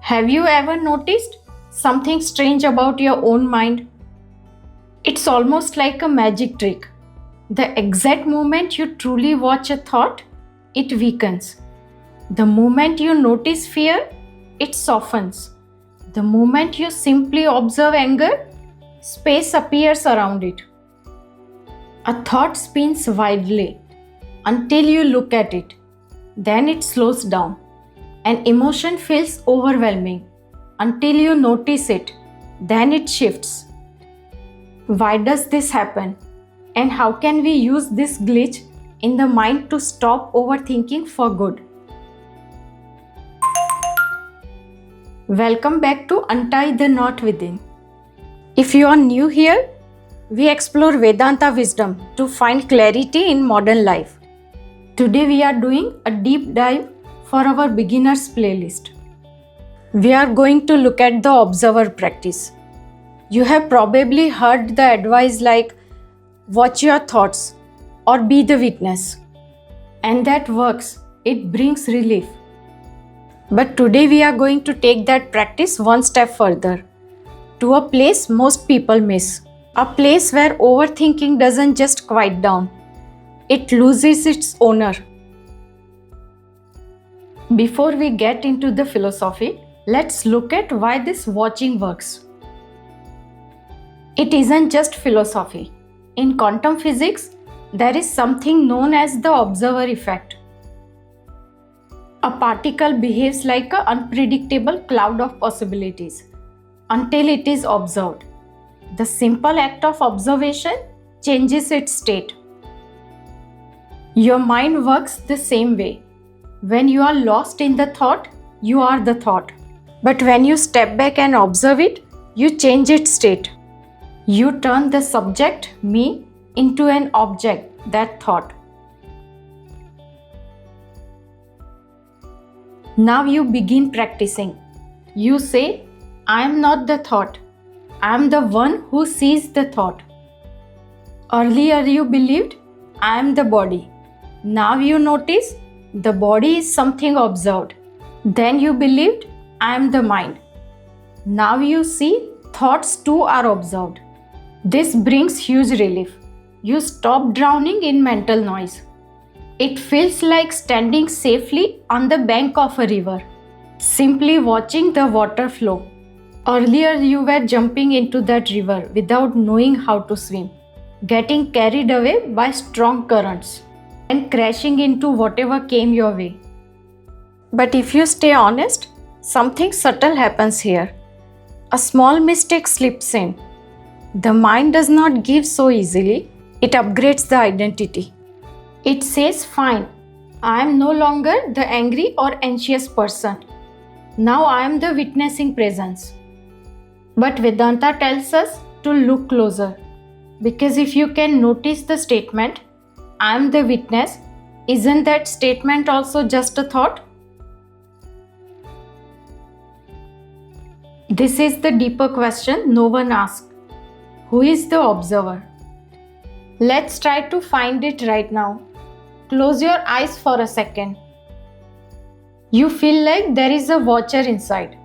Have you ever noticed something strange about your own mind? It's almost like a magic trick. The exact moment you truly watch a thought, it weakens. The moment you notice fear, it softens. The moment you simply observe anger, space appears around it. A thought spins wildly until you look at it. Then it slows down. An emotion feels overwhelming until you notice it. Then it shifts. Why does this happen? And how can we use this glitch in the mind to stop overthinking for good? Welcome back to Untie the Knot Within. If you are new here, we explore Vedanta wisdom to find clarity in modern life. Today we are doing a deep dive for our beginners playlist. We are going to look at the observer practice. You have probably heard the advice like watch your thoughts or be the witness. And that works. It brings relief. But today we are going to take that practice one step further to a place most people miss. A place where overthinking doesn't just quiet down. It loses its owner. Before we get into the philosophy, let's look at why this watching works. It isn't just philosophy. In quantum physics, there is something known as the observer effect. A particle behaves like an unpredictable cloud of possibilities until it is observed. The simple act of observation changes its state. Your mind works the same way. When you are lost in the thought, you are the thought. But when you step back and observe it, you change its state. You turn the subject, me, into an object, that thought. Now you begin practicing. You say, I am not the thought. I am the one who sees the thought. Earlier you believed, I am the body. Now you notice, the body is something observed. Then you believed, I am the mind. Now you see, thoughts too are observed. This brings huge relief. You stop drowning in mental noise. It feels like standing safely on the bank of a river, simply watching the water flow. Earlier you were jumping into that river without knowing how to swim, getting carried away by strong currents and crashing into whatever came your way. But if you stay honest, something subtle happens here. A small mistake slips in. The mind does not give so easily. It upgrades the identity. It says, fine, I am no longer the angry or anxious person. Now I am the witnessing presence. But Vedanta tells us to look closer. Because if you can notice the statement, I am the witness, isn't that statement also just a thought? This is the deeper question no one asks. Who is the observer? Let's try to find it right now. Close your eyes for a second. You feel like there is a watcher inside.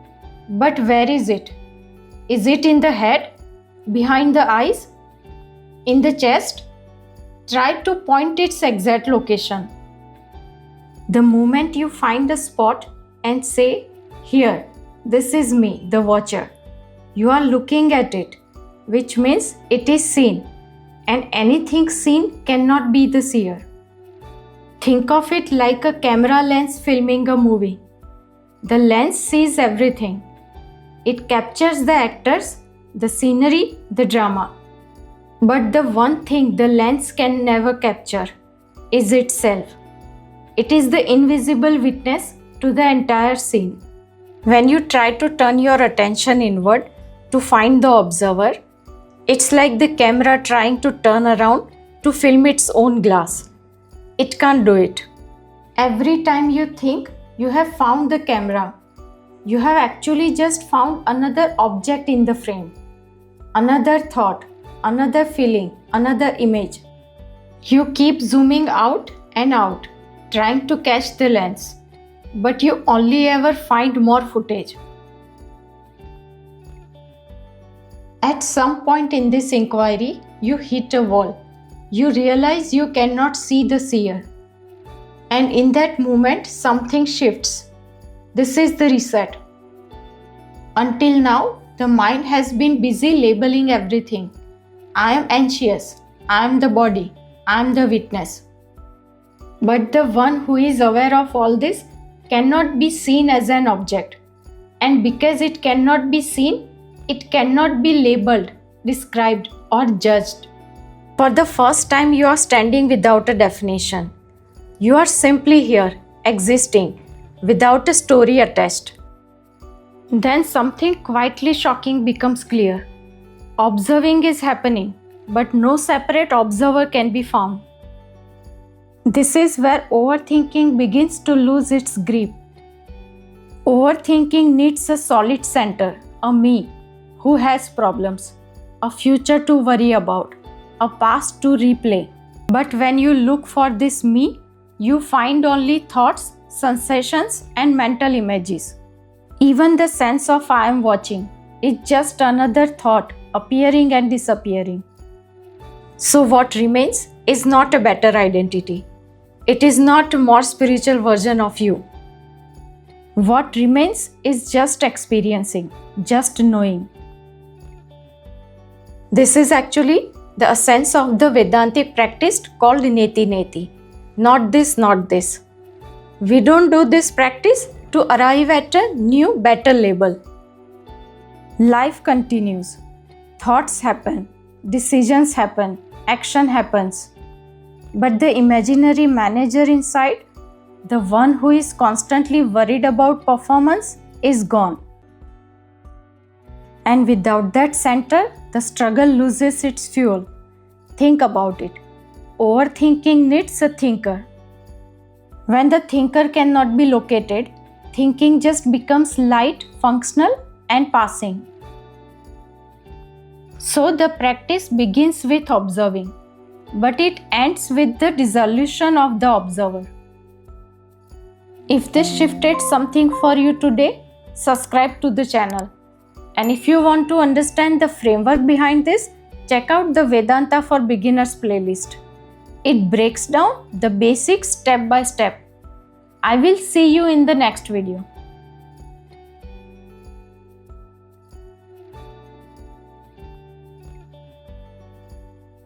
But where is it? Is it in the head? Behind the eyes? In the chest? Try to point its exact location. The moment you find the spot and say, here, this is me, the watcher, you are looking at it, which means it is seen, and anything seen cannot be the seer. Think of it like a camera lens filming a movie. The lens sees everything. It captures the actors, the scenery, the drama. But the one thing the lens can never capture is itself. It is the invisible witness to the entire scene. When you try to turn your attention inward to find the observer, it's like the camera trying to turn around to film its own glass. It can't do it. Every time you think you have found the camera, you have actually just found another object in the frame, another thought, another feeling, another image. You keep zooming out and out, trying to catch the lens, but you only ever find more footage. At some point in this inquiry, you hit a wall. You realize you cannot see the seer. And in that moment, something shifts. This is the reset. Until now, the mind has been busy labeling everything. I am anxious. I am the body. I am the witness. But the one who is aware of all this cannot be seen as an object. And because it cannot be seen, it cannot be labeled, described, or judged. For the first time, you are standing without a definition. You are simply here, existing, without a story attached. Then something quietly shocking becomes clear. Observing is happening, but no separate observer can be found. This is where overthinking begins to lose its grip. Overthinking needs a solid center, a me, who has problems, a future to worry about, a past to replay. But when you look for this me, you find only thoughts, sensations, and mental images. Even the sense of I am watching is just another thought appearing and disappearing. So what remains is not a better identity. It is not a more spiritual version of you. What remains is just experiencing, just knowing. This is actually the essence of the Vedantic practice called Neti. Not this, not this. We don't do this practice to arrive at a new, better label. Life continues. Thoughts happen. Decisions happen. Action happens. But the imaginary manager inside, the one who is constantly worried about performance, is gone. And without that center, the struggle loses its fuel. Think about it. Overthinking needs a thinker. When the thinker cannot be located, thinking just becomes light, functional, and passing. So the practice begins with observing, but it ends with the dissolution of the observer. If this shifted something for you today, subscribe to the channel. And if you want to understand the framework behind this, check out the Vedanta for Beginners playlist. It breaks down the basics step by step. I will see you in the next video.